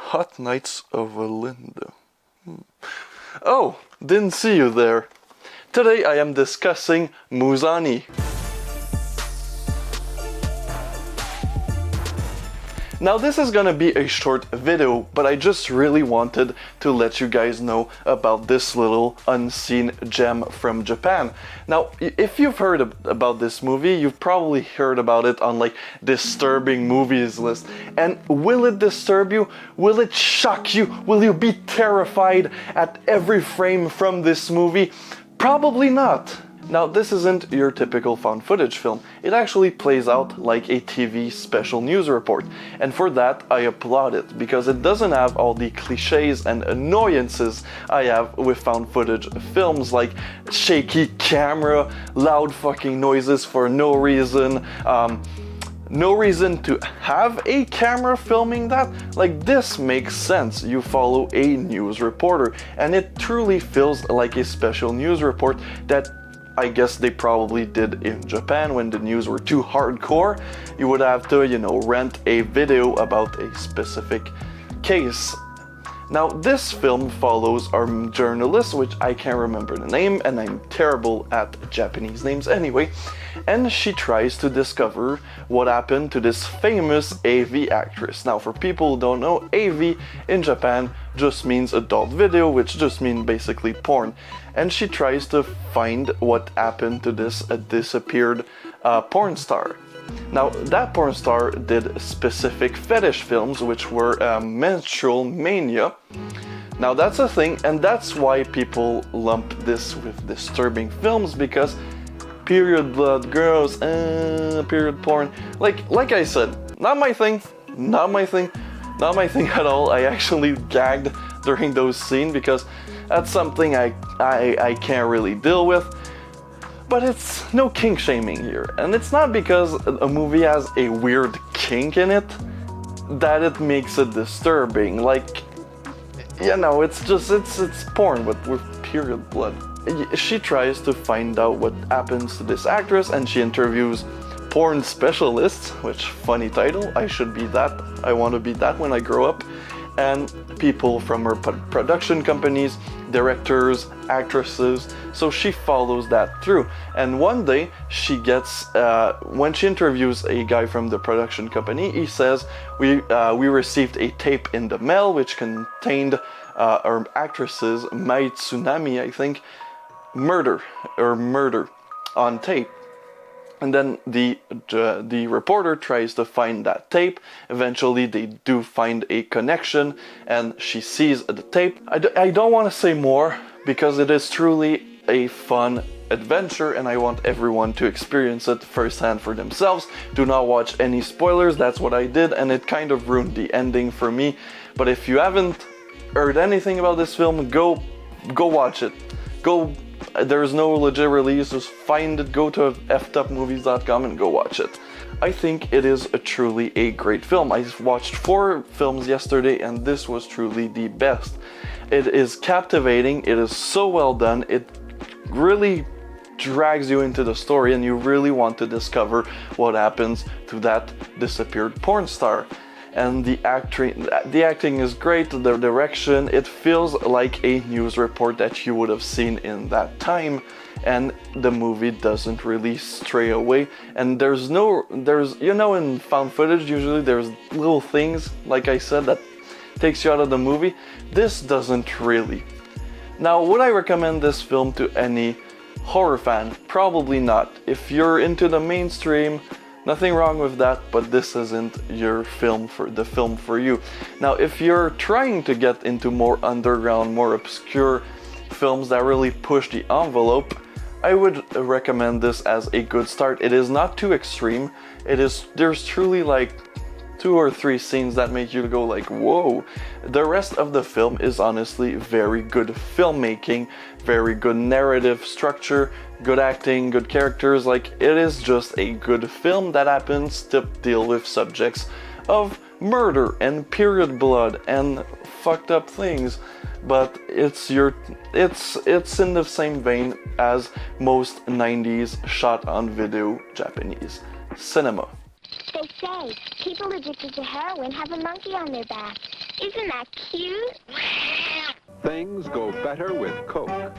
Hot Nights of Linda. Oh, didn't see you there. Today I am discussing Muzan-E. Now this is gonna be a short video, but I just really wanted to let you guys know about this little unseen gem from Japan. Now, if you've heard about this movie, you've probably heard about it on like disturbing movies list. And will it disturb you? Will it shock you? Will you be terrified at every frame from this movie? Probably not. Now, this isn't your typical found footage film. It actually plays out like a TV special news report. And for that, I applaud it, because it doesn't have all the cliches and annoyances I have with found footage films, like shaky camera, loud fucking noises for no reason, no reason to have a camera filming that. Like, this makes sense. You follow a news reporter, and it truly feels like a special news report that I guess they probably did in Japan when the news were too hardcore. You would have to, rent a video about a specific case. Now, this film follows our journalist, which I can't remember the name, and I'm terrible at Japanese names anyway, and she tries to discover what happened to this famous AV actress. Now, for people who don't know, AV in Japan just means adult video, which just means basically porn. And she tries to find what happened to this disappeared porn star. Now, that porn star did specific fetish films, which were menstrual mania. Now, that's a thing, and that's why people lump this with disturbing films, because period blood, gross, period porn. Like I said, not my thing at all. I actually gagged during those scenes because that's something I can't really deal with. But it's no kink shaming here, and it's not because a movie has a weird kink in it that it makes it disturbing. Like, it's porn with period blood. She tries to find out what happens to this actress, and she interviews porn specialists, which, funny title, I should be that. I want to be that when I grow up. And people from her production companies, directors, actresses, so she follows that through. And one day, she gets, when she interviews a guy from the production company, he says, we received a tape in the mail which contained our actress's Mai Tsunami, I think, murder on tape. And then the reporter tries to find that tape. Eventually, they do find a connection, and she sees the tape. I don't want to say more, because it is truly a fun adventure, and I want everyone to experience it firsthand for themselves. Do not watch any spoilers. That's what I did, and it kind of ruined the ending for me. But if you haven't heard anything about this film, go watch it. There's no legit release, just find it, go to ftupmovies.com and go watch it. I think it is truly a great film. I watched 4 films yesterday, and this was truly the best. It is captivating, it is so well done, it really drags you into the story, and you really want to discover what happens to that disappeared porn star. And the acting is great, the direction, it feels like a news report that you would have seen in that time, and the movie doesn't really stray away. And there's in found footage, usually there's little things, like I said, that takes you out of the movie. This doesn't really. Now, would I recommend this film to any horror fan? Probably not. If you're into the mainstream, nothing wrong with that, but this isn't your film for you. Now, if you're trying to get into more underground, more obscure films that really push the envelope, I would recommend this as a good start. It is not too extreme. There's truly like 2 or 3 scenes that make you go like, whoa. The rest of the film is honestly very good filmmaking, very good narrative structure, good acting, good characters. Like, it is just a good film that happens to deal with subjects of murder and period blood and fucked up things, but it's in the same vein as most 90s shot on video Japanese cinema. They say people addicted to heroin have a monkey on their back. Isn't that cute? Things go better with Coke.